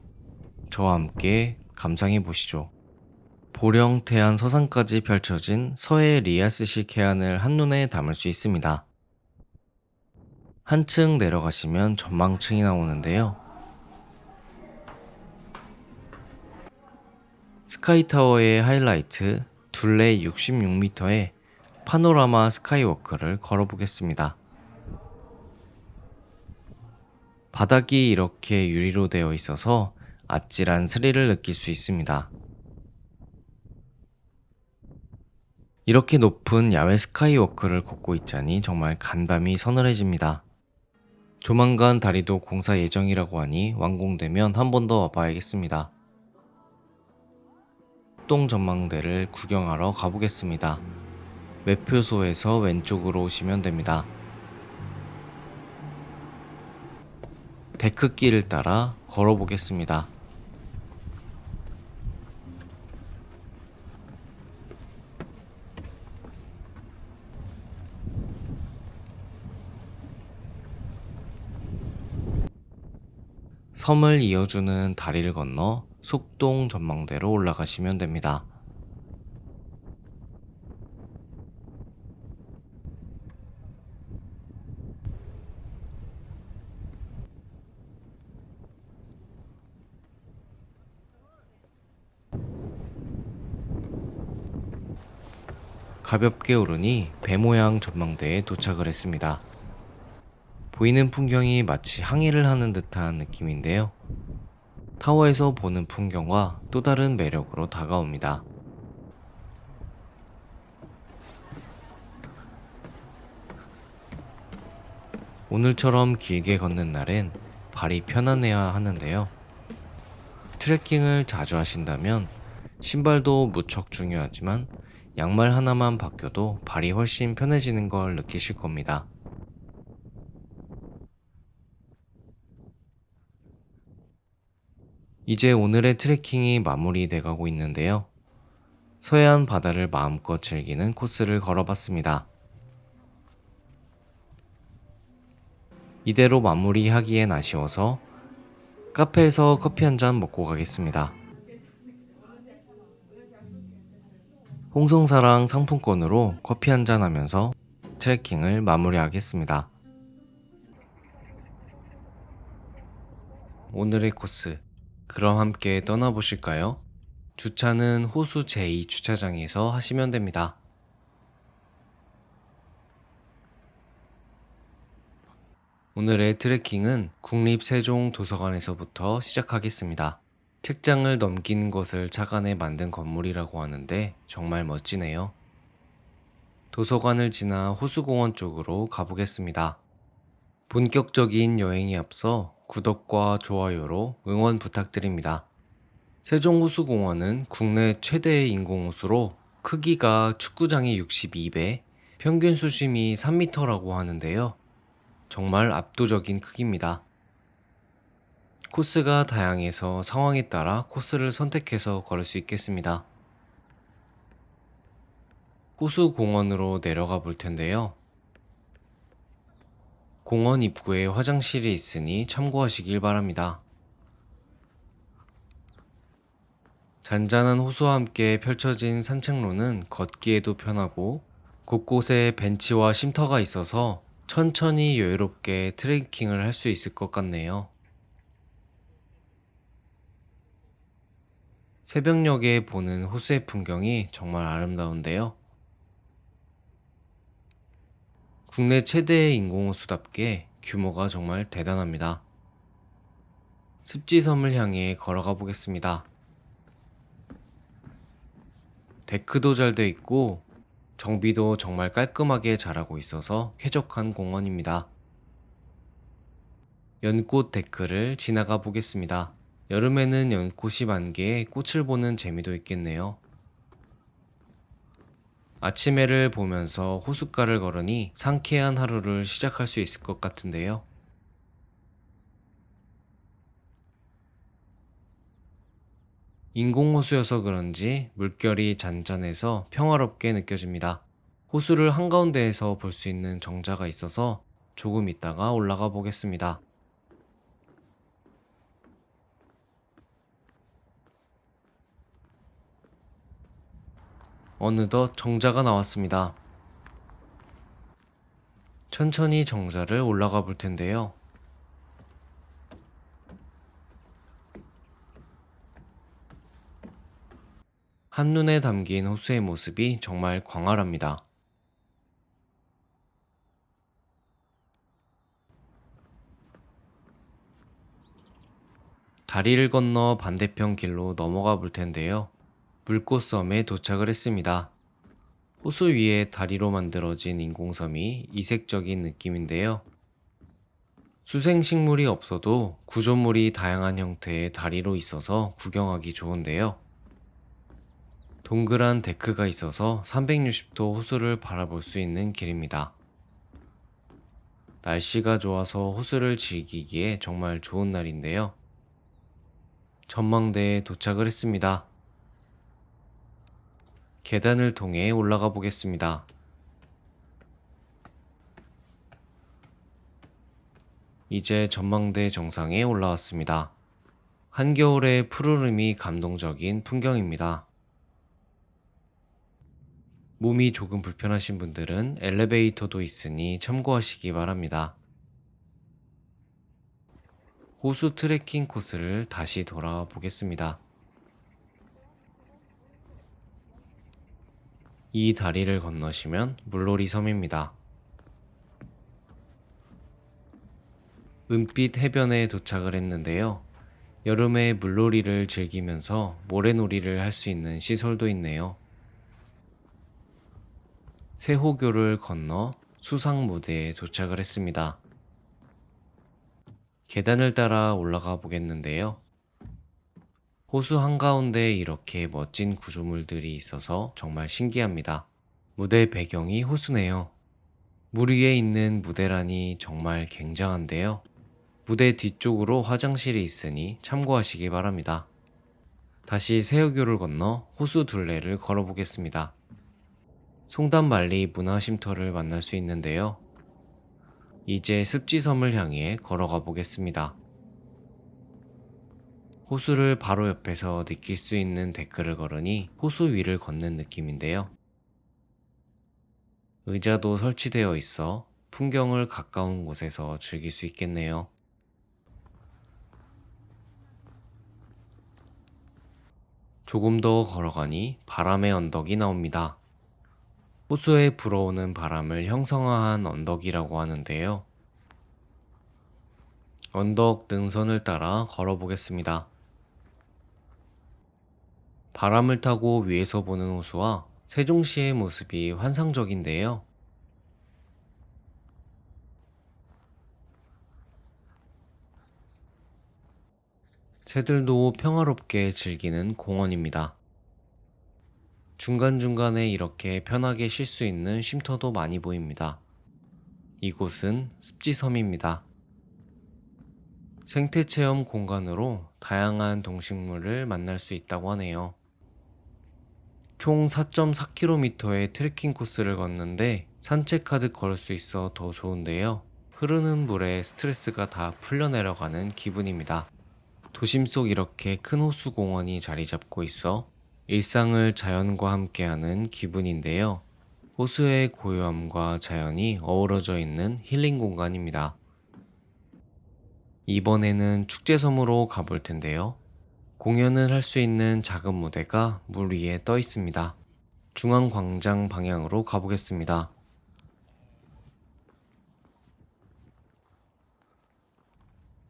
저와 함께 감상해 보시죠. 보령, 태안, 서산까지 펼쳐진 서해의 리아스식 해안을 한눈에 담을 수 있습니다. 한층 내려가시면 전망층이 나오는데요. 스카이타워의 하이라이트 둘레 66m의 파노라마 스카이워크를 걸어보겠습니다. 바닥이 이렇게 유리로 되어 있어서 아찔한 스릴을 느낄 수 있습니다. 이렇게 높은 야외 스카이워크를 걷고 있자니 정말 간밤이 서늘해집니다. 조만간 다리도 공사 예정이라고 하니 완공되면 한 번 더 와봐야겠습니다. 동 전망대를 구경하러 가보겠습니다. 매표소에서 왼쪽으로 오시면 됩니다. 데크길을 따라 걸어보겠습니다. 섬을 이어주는 다리를 건너 속동 전망대로 올라가시면 됩니다. 가볍게 오르니 배 모양 전망대에 도착을 했습니다. 보이는 풍경이 마치 항해를 하는 듯한 느낌인데요. 타워에서 보는 풍경과 또 다른 매력으로 다가옵니다. 오늘처럼 길게 걷는 날엔 발이 편안해야 하는데요. 트레킹을 자주 하신다면 신발도 무척 중요하지만 양말 하나만 바뀌어도 발이 훨씬 편해지는 걸 느끼실 겁니다. 이제 오늘의 트레킹이 마무리돼 가고 있는데요. 서해안 바다를 마음껏 즐기는 코스를 걸어봤습니다. 이대로 마무리하기엔 아쉬워서 카페에서 커피 한 잔 먹고 가겠습니다. 홍성사랑 상품권으로 커피 한 잔 하면서 트레킹을 마무리하겠습니다. 오늘의 코스, 그럼 함께 떠나보실까요? 주차는 호수 제2주차장에서 하시면 됩니다. 오늘의 트레킹은 국립세종도서관에서부터 시작하겠습니다. 책장을 넘긴 것을 착안해 만든 건물이라고 하는데 정말 멋지네요. 도서관을 지나 호수공원 쪽으로 가보겠습니다. 본격적인 여행에 앞서 구독과 좋아요로 응원 부탁드립니다. 세종호수공원은 국내 최대의 인공호수로 크기가 축구장이 62배, 평균 수심이 3m라고 하는데요. 정말 압도적인 크기입니다. 코스가 다양해서 상황에 따라 코스를 선택해서 걸을 수 있겠습니다. 호수공원으로 내려가 볼 텐데요. 공원 입구에 화장실이 있으니 참고하시길 바랍니다. 잔잔한 호수와 함께 펼쳐진 산책로는 걷기에도 편하고 곳곳에 벤치와 쉼터가 있어서 천천히 여유롭게 트레킹을 할 수 있을 것 같네요. 새벽녘에 보는 호수의 풍경이 정말 아름다운데요. 국내 최대의 인공호수답게 규모가 정말 대단합니다. 습지섬을 향해 걸어가 보겠습니다. 데크도 잘 돼 있고 정비도 정말 깔끔하게 잘하고 있어서 쾌적한 공원입니다. 연꽃 데크를 지나가 보겠습니다. 여름에는 연꽃이 만개에 꽃을 보는 재미도 있겠네요. 아침 해를 보면서 호숫가를 걸으니 상쾌한 하루를 시작할 수 있을 것 같은데요. 인공호수여서 그런지 물결이 잔잔해서 평화롭게 느껴집니다. 호수를 한가운데에서 볼 수 있는 정자가 있어서 조금 있다가 올라가 보겠습니다. 어느덧 정자가 나왔습니다. 천천히 정자를 올라가 볼 텐데요. 한눈에 담긴 호수의 모습이 정말 광활합니다. 다리를 건너 반대편 길로 넘어가 볼 텐데요. 물꽃섬에 도착을 했습니다. 호수 위에 다리로 만들어진 인공섬이 이색적인 느낌인데요. 수생식물이 없어도 구조물이 다양한 형태의 다리로 있어서 구경하기 좋은데요. 동그란 데크가 있어서 360도 호수를 바라볼 수 있는 길입니다. 날씨가 좋아서 호수를 즐기기에 정말 좋은 날인데요. 전망대에 도착을 했습니다. 계단을 통해 올라가 보겠습니다. 이제 전망대 정상에 올라왔습니다. 한겨울의 푸르름이 감동적인 풍경입니다. 몸이 조금 불편하신 분들은 엘리베이터도 있으니 참고하시기 바랍니다. 호수 트레킹 코스를 다시 돌아보겠습니다. 이 다리를 건너시면 물놀이 섬입니다. 은빛 해변에 도착을 했는데요. 여름에 물놀이를 즐기면서 모래놀이를 할 수 있는 시설도 있네요. 세호교를 건너 수상무대에 도착을 했습니다. 계단을 따라 올라가 보겠는데요. 호수 한가운데 이렇게 멋진 구조물들이 있어서 정말 신기합니다. 무대 배경이 호수네요. 물 위에 있는 무대라니 정말 굉장한데요. 무대 뒤쪽으로 화장실이 있으니 참고하시기 바랍니다. 다시 세호교를 건너 호수 둘레를 걸어보겠습니다. 송담만리 문화쉼터를 만날 수 있는데요. 이제 습지섬을 향해 걸어가 보겠습니다. 호수를 바로 옆에서 느낄 수 있는 데크를 걸으니 호수 위를 걷는 느낌인데요. 의자도 설치되어 있어 풍경을 가까운 곳에서 즐길 수 있겠네요. 조금 더 걸어가니 바람의 언덕이 나옵니다. 호수에 불어오는 바람을 형성한 언덕이라고 하는데요. 언덕 능선을 따라 걸어보겠습니다. 바람을 타고 위에서 보는 호수와 세종시의 모습이 환상적인데요. 새들도 평화롭게 즐기는 공원입니다. 중간중간에 이렇게 편하게 쉴 수 있는 쉼터도 많이 보입니다. 이곳은 습지섬입니다. 생태체험 공간으로 다양한 동식물을 만날 수 있다고 하네요. 총 4.4km의 트레킹 코스를 걷는데 산책하듯 걸을 수 있어 더 좋은데요. 흐르는 물에 스트레스가 다 풀려 내려가는 기분입니다. 도심 속 이렇게 큰 호수 공원이 자리 잡고 있어 일상을 자연과 함께하는 기분인데요. 호수의 고요함과 자연이 어우러져 있는 힐링 공간입니다. 이번에는 축제섬으로 가볼 텐데요. 공연을 할 수 있는 작은 무대가 물 위에 떠 있습니다. 중앙광장 방향으로 가보겠습니다.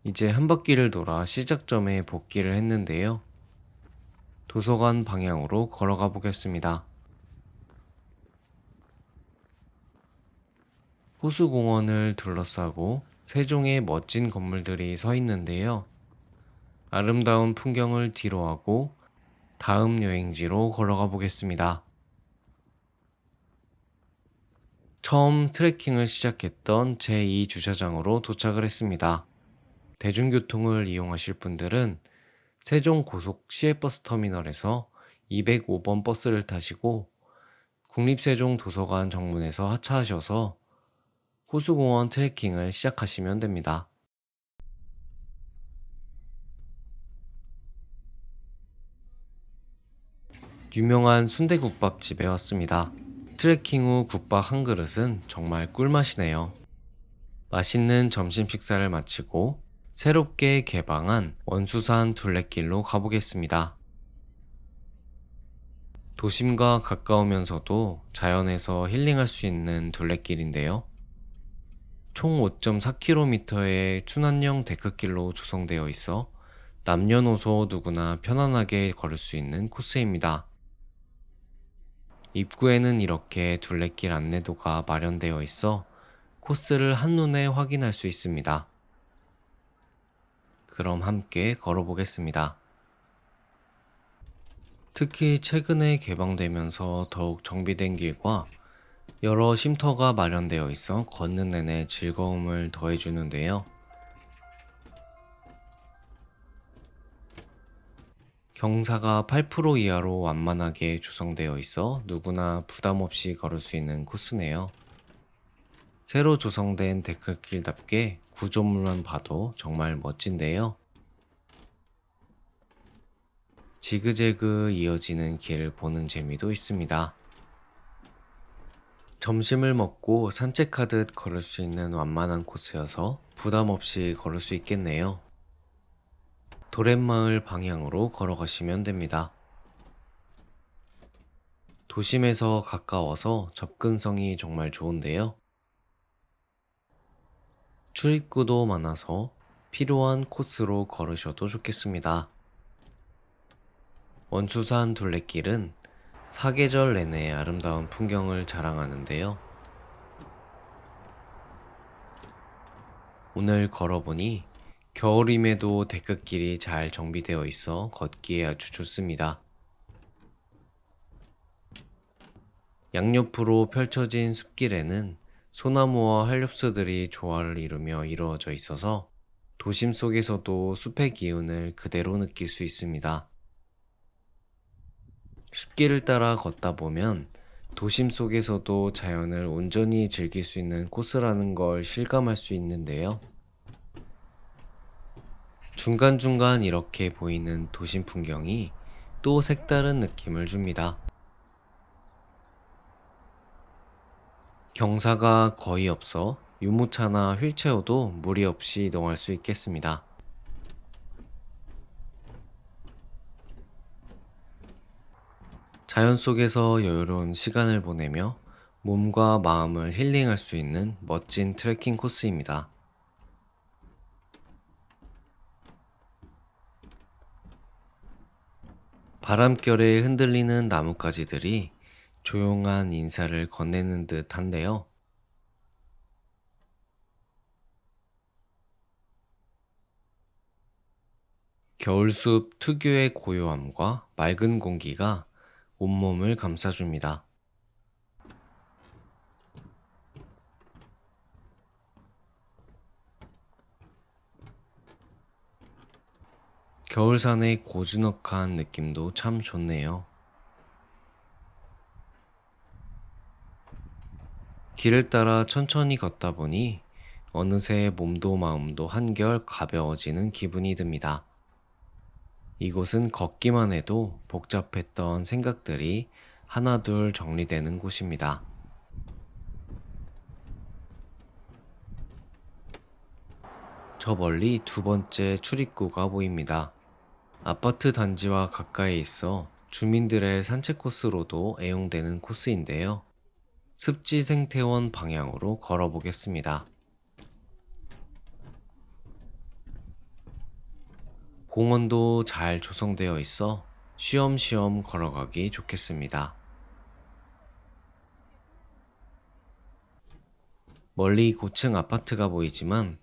이제 한 바퀴를 돌아 시작점에 복귀를 했는데요. 도서관 방향으로 걸어가 보겠습니다. 호수공원을 둘러싸고 세종의 멋진 건물들이 서 있는데요. 아름다운 풍경을 뒤로하고 다음 여행지로 걸어가 보겠습니다. 처음 트레킹을 시작했던 제2주차장으로 도착을 했습니다. 대중교통을 이용하실 분들은 세종 고속 시외버스 터미널에서 205번 버스를 타시고 국립세종 도서관 정문에서 하차하셔서 호수공원 트레킹을 시작하시면 됩니다. 유명한 순대국밥집에 왔습니다. 트레킹 후 국밥 한 그릇은 정말 꿀맛이네요. 맛있는 점심 식사를 마치고 새롭게 개방한 원수산 둘레길로 가보겠습니다. 도심과 가까우면서도 자연에서 힐링할 수 있는 둘레길인데요. 총 5.4km의 순환형 데크길로 조성되어 있어 남녀노소 누구나 편안하게 걸을 수 있는 코스입니다. 입구에는 이렇게 둘레길 안내도가 마련되어 있어 코스를 한눈에 확인할 수 있습니다. 그럼 함께 걸어보겠습니다. 특히 최근에 개방되면서 더욱 정비된 길과 여러 쉼터가 마련되어 있어 걷는 내내 즐거움을 더해주는데요. 경사가 8% 이하로 완만하게 조성되어 있어 누구나 부담 없이 걸을 수 있는 코스네요. 새로 조성된 데크길답게 구조물만 봐도 정말 멋진데요. 지그재그 이어지는 길을 보는 재미도 있습니다. 점심을 먹고 산책하듯 걸을 수 있는 완만한 코스여서 부담 없이 걸을 수 있겠네요. 도렛마을 방향으로 걸어가시면 됩니다. 도심에서 가까워서 접근성이 정말 좋은데요. 출입구도 많아서 필요한 코스로 걸으셔도 좋겠습니다. 원수산 둘레길은 사계절 내내 아름다운 풍경을 자랑하는데요. 오늘 걸어보니 겨울임에도 데크길이 잘 정비되어 있어 걷기에 아주 좋습니다. 양옆으로 펼쳐진 숲길에는 소나무와 한렵수들이 조화를 이루며 이루어져 있어서 도심 속에서도 숲의 기운을 그대로 느낄 수 있습니다. 숲길을 따라 걷다 보면 도심 속에서도 자연을 온전히 즐길 수 있는 코스라는 걸 실감할 수 있는데요. 중간중간 이렇게 보이는 도심 풍경이 또 색다른 느낌을 줍니다. 경사가 거의 없어 유모차나 휠체어도 무리 없이 이동할 수 있겠습니다. 자연 속에서 여유로운 시간을 보내며 몸과 마음을 힐링할 수 있는 멋진 트레킹 코스입니다. 바람결에 흔들리는 나뭇가지들이 조용한 인사를 건네는 듯 한데요. 겨울숲 특유의 고요함과 맑은 공기가 온몸을 감싸줍니다. 겨울산의 고즈넉한 느낌도 참 좋네요. 길을 따라 천천히 걷다 보니 어느새 몸도 마음도 한결 가벼워지는 기분이 듭니다. 이곳은 걷기만 해도 복잡했던 생각들이 하나둘 정리되는 곳입니다. 저 멀리 두 번째 출입구가 보입니다. 아파트 단지와 가까이 있어 주민들의 산책 코스로도 애용되는 코스인데요. 습지 생태원 방향으로 걸어보겠습니다. 공원도 잘 조성되어 있어 쉬엄쉬엄 걸어가기 좋겠습니다. 멀리 고층 아파트가 보이지만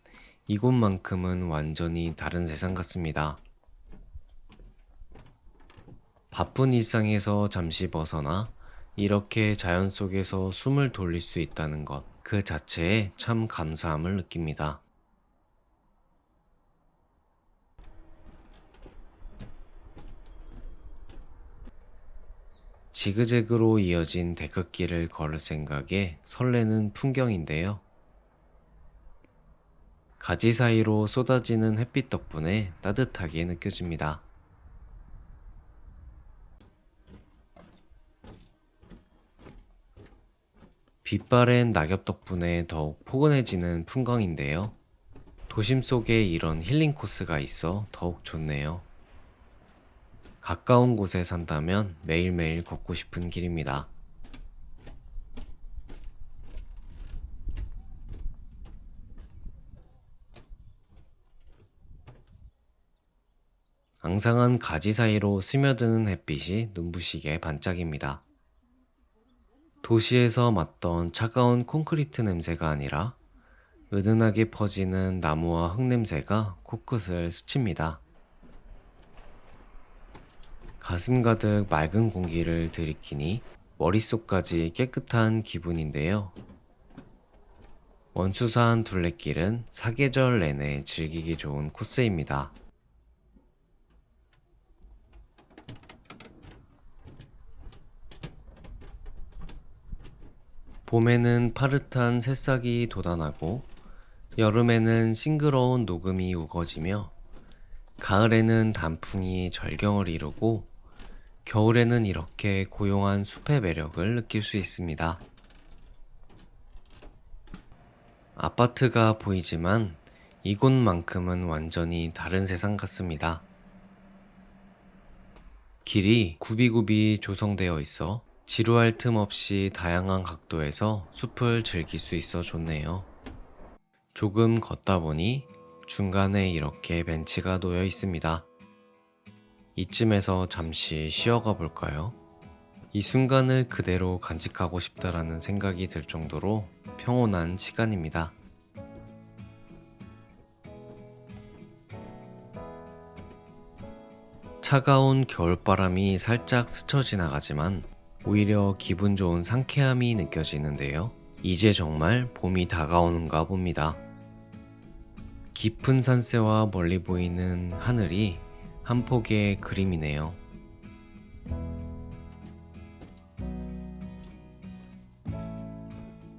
이곳만큼은 완전히 다른 세상 같습니다. 바쁜 일상에서 잠시 벗어나 이렇게 자연 속에서 숨을 돌릴 수 있다는 것, 그 자체에 참 감사함을 느낍니다. 지그재그로 이어진 데크길을 걸을 생각에 설레는 풍경인데요. 가지 사이로 쏟아지는 햇빛 덕분에 따뜻하게 느껴집니다. 빛바랜 낙엽 덕분에 더욱 포근해지는 풍광인데요. 도심 속에 이런 힐링 코스가 있어 더욱 좋네요. 가까운 곳에 산다면 매일매일 걷고 싶은 길입니다. 앙상한 가지 사이로 스며드는 햇빛이 눈부시게 반짝입니다. 도시에서 맡던 차가운 콘크리트 냄새가 아니라 은은하게 퍼지는 나무와 흙 냄새가 코끝을 스칩니다. 가슴 가득 맑은 공기를 들이키니 머릿속까지 깨끗한 기분인데요. 원수산 둘레길은 사계절 내내 즐기기 좋은 코스입니다. 봄에는 파릇한 새싹이 돋아나고 여름에는 싱그러운 녹음이 우거지며 가을에는 단풍이 절경을 이루고 겨울에는 이렇게 고요한 숲의 매력을 느낄 수 있습니다. 아파트가 보이지만 이곳만큼은 완전히 다른 세상 같습니다. 길이 굽이굽이 조성되어 있어 지루할 틈 없이 다양한 각도에서 숲을 즐길 수 있어 좋네요. 조금 걷다 보니 중간에 이렇게 벤치가 놓여 있습니다. 이쯤에서 잠시 쉬어가 볼까요? 이 순간을 그대로 간직하고 싶다라는 생각이 들 정도로 평온한 시간입니다. 차가운 겨울바람이 살짝 스쳐 지나가지만 오히려 기분 좋은 상쾌함이 느껴지는데요. 이제 정말 봄이 다가오는가 봅니다. 깊은 산세와 멀리 보이는 하늘이 한 폭의 그림이네요.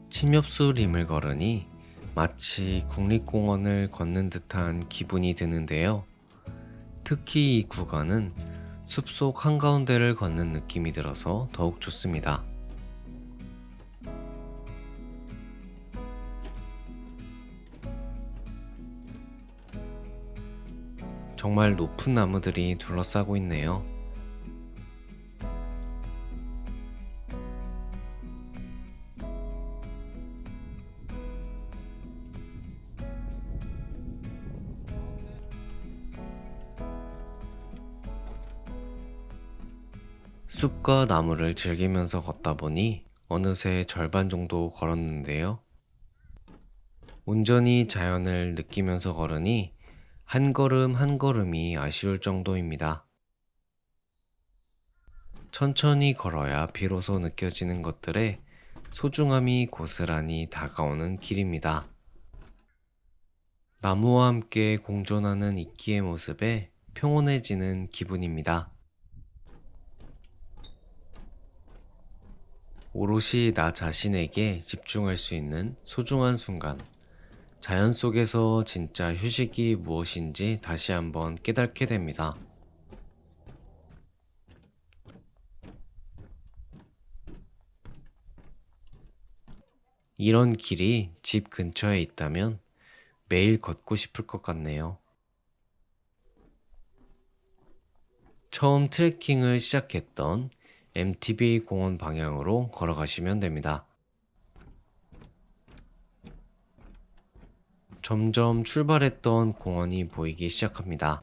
침엽수림을 걸으니 마치 국립공원을 걷는 듯한 기분이 드는데요. 특히 이 구간은 숲속 한가운데를 걷는 느낌이 들어서 더욱 좋습니다. 정말 높은 나무들이 둘러싸고 있네요. 숲과 나무를 즐기면서 걷다 보니 어느새 절반 정도 걸었는데요. 온전히 자연을 느끼면서 걸으니 한 걸음 한 걸음이 아쉬울 정도입니다. 천천히 걸어야 비로소 느껴지는 것들의 소중함이 고스란히 다가오는 길입니다. 나무와 함께 공존하는 이끼의 모습에 평온해지는 기분입니다. 오롯이 나 자신에게 집중할 수 있는 소중한 순간, 자연 속에서 진짜 휴식이 무엇인지 다시 한번 깨닫게 됩니다. 이런 길이 집 근처에 있다면 매일 걷고 싶을 것 같네요. 처음 트레킹을 시작했던 MTB 공원 방향으로 걸어가시면 됩니다. 점점 출발했던 공원이 보이기 시작합니다.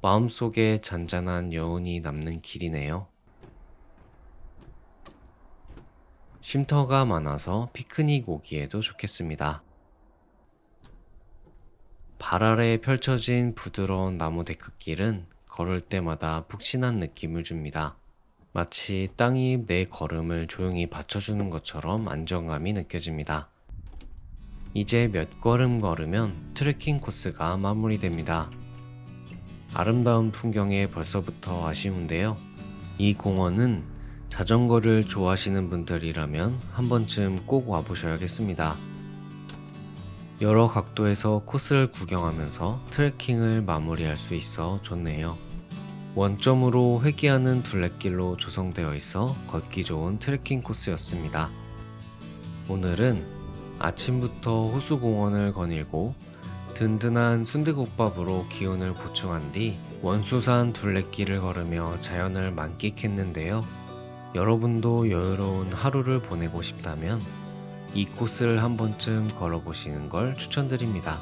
마음속에 잔잔한 여운이 남는 길이네요. 쉼터가 많아서 피크닉 오기에도 좋겠습니다. 발 아래 펼쳐진 부드러운 나무 데크길은 걸을 때마다 푹신한 느낌을 줍니다. 마치 땅이 내 걸음을 조용히 받쳐주는 것처럼 안정감이 느껴집니다. 이제 몇 걸음 걸으면 트레킹 코스가 마무리됩니다. 아름다운 풍경에 벌써부터 아쉬운데요. 이 공원은 자전거를 좋아하시는 분들이라면 한 번쯤 꼭 와보셔야겠습니다. 여러 각도에서 코스를 구경하면서 트레킹을 마무리할 수 있어 좋네요. 원점으로 회귀하는 둘레길로 조성되어 있어 걷기 좋은 트레킹 코스였습니다. 오늘은 아침부터 호수공원을 거닐고 든든한 순대국밥으로 기운을 보충한 뒤 원수산 둘레길을 걸으며 자연을 만끽했는데요. 여러분도 여유로운 하루를 보내고 싶다면 이 코스를 한 번쯤 걸어보시는 걸 추천드립니다.